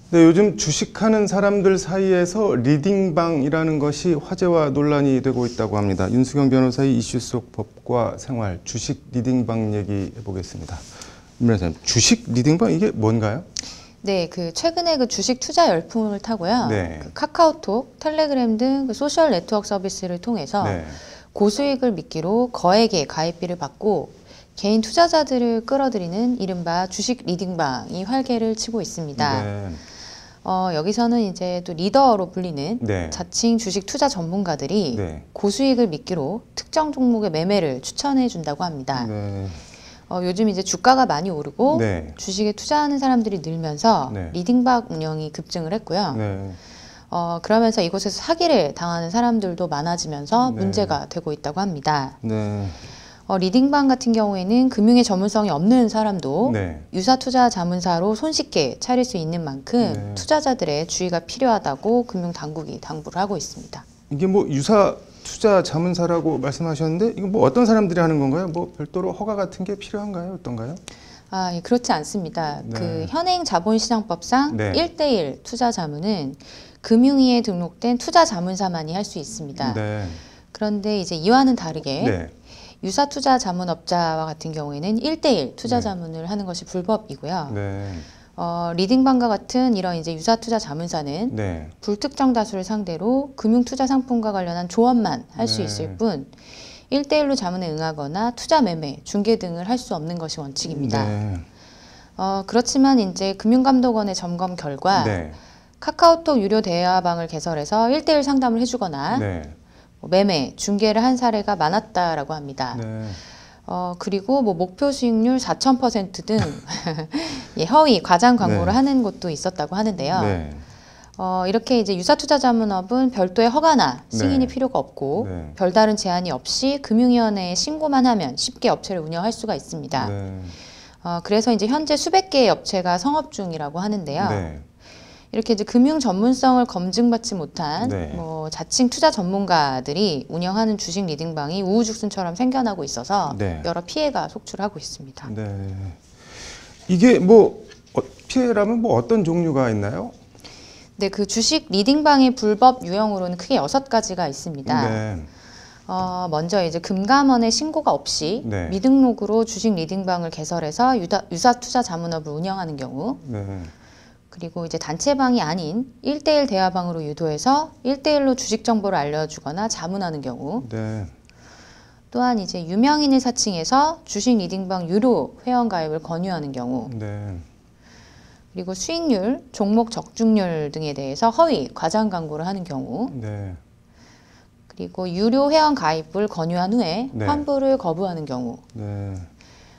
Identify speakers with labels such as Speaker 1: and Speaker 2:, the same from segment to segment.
Speaker 1: 네, 요즘 주식하는 사람들 사이에서 리딩방이라는 것이 화제와 논란이 되고 있다고 합니다. 윤수경 변호사의 이슈 속 법과 생활, 주식 리딩방 얘기해 보겠습니다. 임 변호사님, 주식 리딩방 이게 뭔가요?
Speaker 2: 네, 최근에 주식 투자 열풍을 타고요.
Speaker 1: 네.
Speaker 2: 카카오톡, 텔레그램 등 소셜 네트워크 서비스를 통해서
Speaker 1: 네.
Speaker 2: 고수익을 미끼로 거액의 가입비를 받고 개인 투자자들을 끌어들이는 이른바 주식 리딩방이 활개를 치고 있습니다.
Speaker 1: 네.
Speaker 2: 여기서는 이제 또 리더로 불리는
Speaker 1: 네.
Speaker 2: 자칭 주식 투자 전문가들이
Speaker 1: 네.
Speaker 2: 고수익을 미끼로 특정 종목의 매매를 추천해 준다고 합니다.
Speaker 1: 네.
Speaker 2: 요즘 이제 주가가 많이 오르고
Speaker 1: 네.
Speaker 2: 주식에 투자하는 사람들이 늘면서
Speaker 1: 네.
Speaker 2: 리딩방 운영이 급증을 했고요.
Speaker 1: 네.
Speaker 2: 그러면서 이곳에서 사기를 당하는 사람들도 많아지면서
Speaker 1: 네.
Speaker 2: 문제가 되고 있다고 합니다.
Speaker 1: 네.
Speaker 2: 리딩방 같은 경우에는 금융의 전문성이 없는 사람도
Speaker 1: 네.
Speaker 2: 유사투자 자문사로 손쉽게 차릴 수 있는 만큼
Speaker 1: 네.
Speaker 2: 투자자들의 주의가 필요하다고 금융당국이 당부를 하고 있습니다.
Speaker 1: 이게 뭐 유사 투자 자문사라고 말씀하셨는데 이거 뭐 어떤 사람들이 하는 건가요? 뭐 별도로 허가 같은 게 필요한가요? 어떤가요?
Speaker 2: 예, 그렇지 않습니다.
Speaker 1: 네.
Speaker 2: 현행 자본시장법상
Speaker 1: 네.
Speaker 2: 1대1 투자 자문은 금융위에 등록된 투자 자문사만이 할 수 있습니다.
Speaker 1: 네.
Speaker 2: 그런데 이제 이와는 다르게
Speaker 1: 네.
Speaker 2: 유사 투자 자문업자와 같은 경우에는 1대1 투자
Speaker 1: 네.
Speaker 2: 자문을 하는 것이 불법이고요.
Speaker 1: 네.
Speaker 2: 리딩방과 같은 이런 이제 유사 투자 자문사는
Speaker 1: 네.
Speaker 2: 불특정 다수를 상대로 금융 투자 상품과 관련한 조언만 할 수
Speaker 1: 네.
Speaker 2: 있을 뿐 1대1로 자문에 응하거나 투자 매매, 중개 등을 할 수 없는 것이 원칙입니다.
Speaker 1: 네.
Speaker 2: 그렇지만 이제 금융감독원의 점검 결과
Speaker 1: 네.
Speaker 2: 카카오톡 유료 대화방을 개설해서 1대1 상담을 해주거나
Speaker 1: 네.
Speaker 2: 매매, 중개를 한 사례가 많았다라고 합니다.
Speaker 1: 네.
Speaker 2: 그리고 목표 수익률 4000%등 예, 허위, 과장 광고를
Speaker 1: 네.
Speaker 2: 하는 곳도 있었다고 하는데요.
Speaker 1: 네.
Speaker 2: 이렇게 이제 유사투자자문업은 별도의 허가나 승인이
Speaker 1: 네.
Speaker 2: 필요가 없고
Speaker 1: 네.
Speaker 2: 별다른 제한이 없이 금융위원회에 신고만 하면 쉽게 업체를 운영할 수가 있습니다.
Speaker 1: 네.
Speaker 2: 그래서 이제 현재 수백 개의 업체가 성업 중이라고 하는데요.
Speaker 1: 네.
Speaker 2: 이렇게 이제 금융 전문성을 검증받지 못한
Speaker 1: 네.
Speaker 2: 자칭 투자 전문가들이 운영하는 주식 리딩방이 우후죽순처럼 생겨나고 있어서
Speaker 1: 네.
Speaker 2: 여러 피해가 속출하고 있습니다.
Speaker 1: 네. 이게 뭐 피해라면 뭐 어떤 종류가 있나요?
Speaker 2: 네, 주식 리딩방의 불법 유형으로는 크게 6가지가 있습니다.
Speaker 1: 네.
Speaker 2: 먼저 이제 금감원의 신고가 없이
Speaker 1: 네.
Speaker 2: 미등록으로 주식 리딩방을 개설해서 유사 투자 자문업을 운영하는 경우,
Speaker 1: 네.
Speaker 2: 그리고 이제 단체방이 아닌 1대1 대화방으로 유도해서 1대1로 주식 정보를 알려주거나 자문하는 경우,
Speaker 1: 네.
Speaker 2: 또한 이제 유명인을 사칭해서 주식 리딩방 유료 회원 가입을 권유하는 경우,
Speaker 1: 네.
Speaker 2: 그리고 수익률, 종목 적중률 등에 대해서 허위, 과장 광고를 하는 경우,
Speaker 1: 네.
Speaker 2: 그리고 유료 회원 가입을 권유한 후에
Speaker 1: 네.
Speaker 2: 환불을 거부하는 경우,
Speaker 1: 네.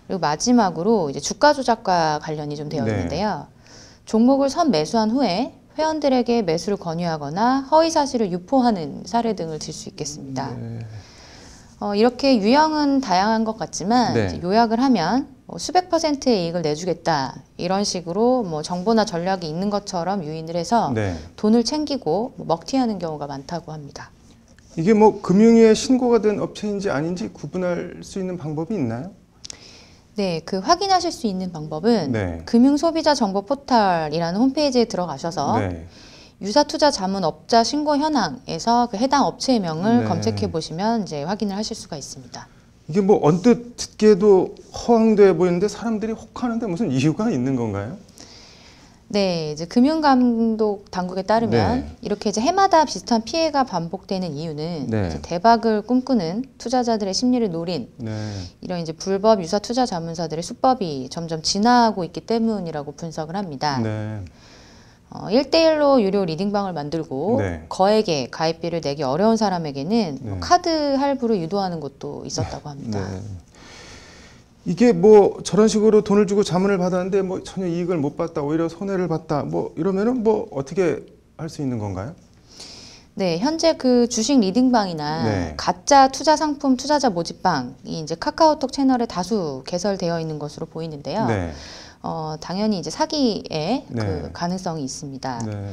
Speaker 2: 그리고 마지막으로 이제 주가 조작과 관련이 좀 되어
Speaker 1: 네.
Speaker 2: 있는데요. 종목을 선매수한 후에 회원들에게 매수를 권유하거나 허위 사실을 유포하는 사례 등을 들 수 있겠습니다.
Speaker 1: 네.
Speaker 2: 이렇게 유형은 다양한 것 같지만
Speaker 1: 네.
Speaker 2: 이제 요약을 하면 수백 %의 이익을 내주겠다 이런 식으로 정보나 전략이 있는 것처럼 유인을 해서
Speaker 1: 네.
Speaker 2: 돈을 챙기고 먹튀하는 경우가 많다고 합니다.
Speaker 1: 이게 뭐 금융위에 신고가 된 업체인지 아닌지 구분할 수 있는 방법이 있나요?
Speaker 2: 네, 확인하실 수 있는 방법은
Speaker 1: 네.
Speaker 2: 금융소비자정보 포털이라는 홈페이지에 들어가셔서
Speaker 1: 네.
Speaker 2: 유사투자 자문업자 신고 현황에서 해당 업체명을
Speaker 1: 네.
Speaker 2: 검색해 보시면 이제 확인을 하실 수가 있습니다.
Speaker 1: 이게 뭐 언뜻 듣기에도 허황돼 보이는데 사람들이 혹하는데 무슨 이유가 있는 건가요?
Speaker 2: 네, 이제 금융감독 당국에 따르면
Speaker 1: 네.
Speaker 2: 이렇게 이제 해마다 비슷한 피해가 반복되는 이유는
Speaker 1: 네.
Speaker 2: 이제 대박을 꿈꾸는 투자자들의 심리를 노린
Speaker 1: 네.
Speaker 2: 이런 이제 불법 유사 투자 자문사들의 수법이 점점 진화하고 있기 때문이라고 분석을 합니다.
Speaker 1: 네.
Speaker 2: 1대1로 유료 리딩방을 만들고
Speaker 1: 네.
Speaker 2: 거액의 가입비를 내기 어려운 사람에게는
Speaker 1: 네.
Speaker 2: 카드 할부를 유도하는 곳도 있었다고 합니다.
Speaker 1: 네. 이게 뭐 저런 식으로 돈을 주고 자문을 받았는데 뭐 전혀 이익을 못 봤다, 오히려 손해를 봤다, 뭐 이러면은 뭐 어떻게 할 수 있는 건가요?
Speaker 2: 네, 현재 주식 리딩방이나
Speaker 1: 네.
Speaker 2: 가짜 투자 상품 투자자 모집방이 이제 카카오톡 채널에 다수 개설되어 있는 것으로 보이는데요.
Speaker 1: 네.
Speaker 2: 당연히 이제 사기의
Speaker 1: 네.
Speaker 2: 가능성이 있습니다.
Speaker 1: 네.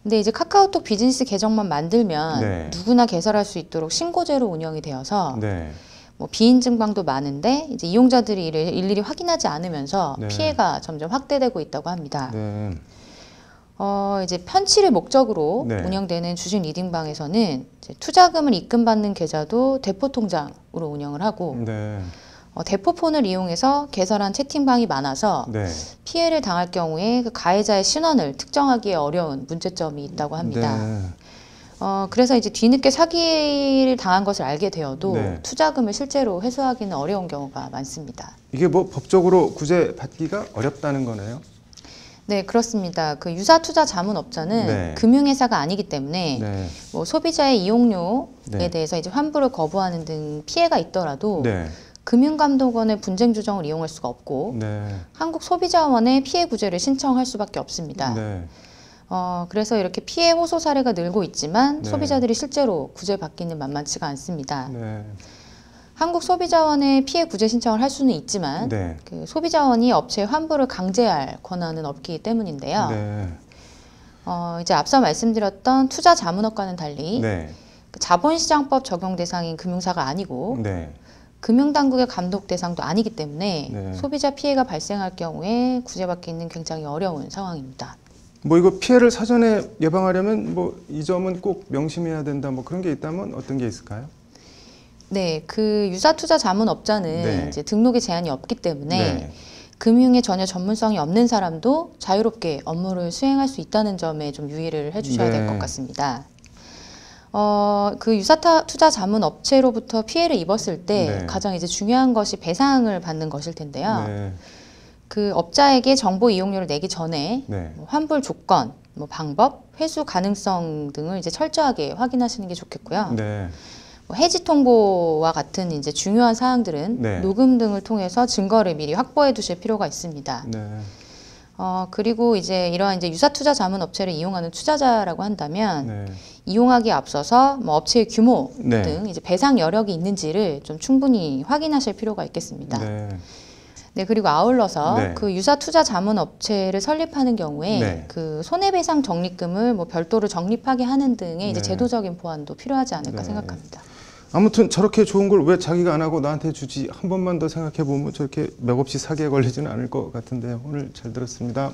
Speaker 2: 근데 이제 카카오톡 비즈니스 계정만 만들면
Speaker 1: 네.
Speaker 2: 누구나 개설할 수 있도록 신고제로 운영이 되어서
Speaker 1: 네.
Speaker 2: 비인증방도 많은데 이제 이용자들이 이를 일일이 확인하지 않으면서
Speaker 1: 네.
Speaker 2: 피해가 점점 확대되고 있다고 합니다.
Speaker 1: 네.
Speaker 2: 이제 편취를 목적으로
Speaker 1: 네.
Speaker 2: 운영되는 주식 리딩방에서는 이제 투자금을 입금받는 계좌도 대포통장으로 운영을 하고
Speaker 1: 네.
Speaker 2: 대포폰을 이용해서 개설한 채팅방이 많아서
Speaker 1: 네.
Speaker 2: 피해를 당할 경우에 그 가해자의 신원을 특정하기에 어려운 문제점이 있다고 합니다.
Speaker 1: 네.
Speaker 2: 그래서 이제 뒤늦게 사기를 당한 것을 알게 되어도
Speaker 1: 네.
Speaker 2: 투자금을 실제로 회수하기는 어려운 경우가 많습니다.
Speaker 1: 이게 뭐 법적으로 구제 받기가 어렵다는 거네요.
Speaker 2: 네, 그렇습니다. 그 유사 투자 자문업자는
Speaker 1: 네.
Speaker 2: 금융회사가 아니기 때문에
Speaker 1: 네.
Speaker 2: 뭐 소비자의 이용료에
Speaker 1: 네.
Speaker 2: 대해서 이제 환불을 거부하는 등 피해가 있더라도
Speaker 1: 네.
Speaker 2: 금융감독원의 분쟁 조정을 이용할 수가 없고
Speaker 1: 네.
Speaker 2: 한국소비자원에 피해 구제를 신청할 수밖에 없습니다.
Speaker 1: 네.
Speaker 2: 그래서 이렇게 피해 호소 사례가 늘고 있지만
Speaker 1: 네.
Speaker 2: 소비자들이 실제로 구제받기는 만만치가 않습니다.
Speaker 1: 네.
Speaker 2: 한국소비자원에 피해 구제 신청을 할 수는 있지만
Speaker 1: 네.
Speaker 2: 그 소비자원이 업체의 환불을 강제할 권한은 없기 때문인데요.
Speaker 1: 네.
Speaker 2: 이제 앞서 말씀드렸던 투자 자문업과는 달리
Speaker 1: 네.
Speaker 2: 그 자본시장법 적용 대상인 금융사가 아니고
Speaker 1: 네.
Speaker 2: 금융당국의 감독 대상도 아니기 때문에
Speaker 1: 네.
Speaker 2: 소비자 피해가 발생할 경우에 구제받기는 굉장히 어려운 상황입니다.
Speaker 1: 뭐 이거 피해를 사전에 예방하려면 뭐 이 점은 꼭 명심해야 된다 뭐 그런 게 있다면 어떤 게 있을까요?
Speaker 2: 네, 그 유사투자 자문업자는
Speaker 1: 네.
Speaker 2: 이제 등록에 제한이 없기 때문에
Speaker 1: 네. 금융에
Speaker 2: 금융에 전혀 전문성이 없는 사람도 자유롭게 업무를 수행할 수 있다는 점에 좀 유의를 해주셔야 될
Speaker 1: 네.
Speaker 2: 것 같습니다. 그 유사투자 자문업체로부터 피해를 입었을 때
Speaker 1: 네.
Speaker 2: 가장 이제 중요한 것이 배상을 받는 것일 텐데요.
Speaker 1: 네.
Speaker 2: 그 업자에게 정보 이용료를 내기 전에
Speaker 1: 네.
Speaker 2: 뭐 환불 조건, 뭐 방법, 회수 가능성 등을 이제 철저하게 확인하시는 게 좋겠고요.
Speaker 1: 네.
Speaker 2: 뭐 해지 통보와 같은 이제 중요한 사항들은
Speaker 1: 네.
Speaker 2: 녹음 등을 통해서 증거를 미리 확보해 두실 필요가 있습니다.
Speaker 1: 네.
Speaker 2: 그리고 이제 이러한 이제 유사투자 자문 업체를 이용하는 투자자라고 한다면
Speaker 1: 네.
Speaker 2: 이용하기에 앞서서 뭐 업체의 규모
Speaker 1: 네.
Speaker 2: 등 이제 배상 여력이 있는지를 좀 충분히 확인하실 필요가 있겠습니다.
Speaker 1: 네.
Speaker 2: 네, 그리고 아울러서
Speaker 1: 네.
Speaker 2: 그 유사투자 자문 업체를 설립하는 경우에
Speaker 1: 네.
Speaker 2: 그 손해배상 적립금을 뭐 별도로 적립하게 하는 등의 이제
Speaker 1: 네.
Speaker 2: 제도적인 보완도 필요하지 않을까
Speaker 1: 네.
Speaker 2: 생각합니다.
Speaker 1: 아무튼 저렇게 좋은 걸 왜 자기가 안 하고 나한테 주지 한 번만 더 생각해 보면 저렇게 맥없이 사기에 걸리지는 않을 것 같은데요. 오늘 잘 들었습니다.